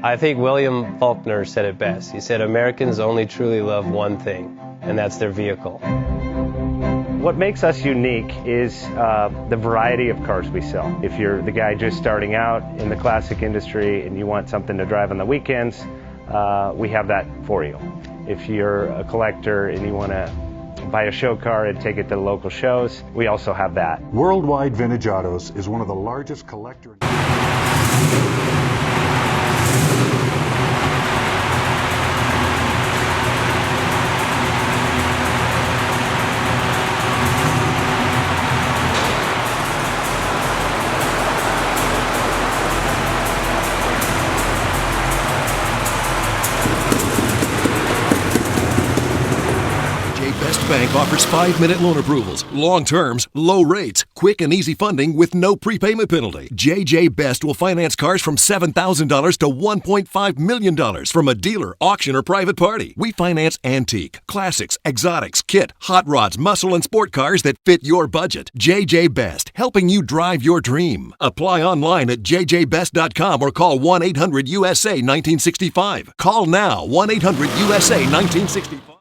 I think William Faulkner said it best. He said, Americans only truly love one thing, and that's their vehicle. What makes us unique is the variety of cars we sell. If you're the guy just starting out in the classic industry and you want something to drive on the weekends, we have that for you. If you're a collector and you want to buy a show car and take it to the local shows, we also have that. Worldwide Vintage Autos is one of the largest collector. Best Bank offers 5-minute loan approvals, long terms, low rates, quick and easy funding with no prepayment penalty. JJ Best will finance cars from $7,000 to $1.5 million from a dealer, auction, or private party. We finance antique, classics, exotics, kit, hot rods, muscle, and sport cars that fit your budget. JJ Best, helping you drive your dream. Apply online at jjbest.com or call 1-800-USA-1965. Call now, 1-800-USA-1965.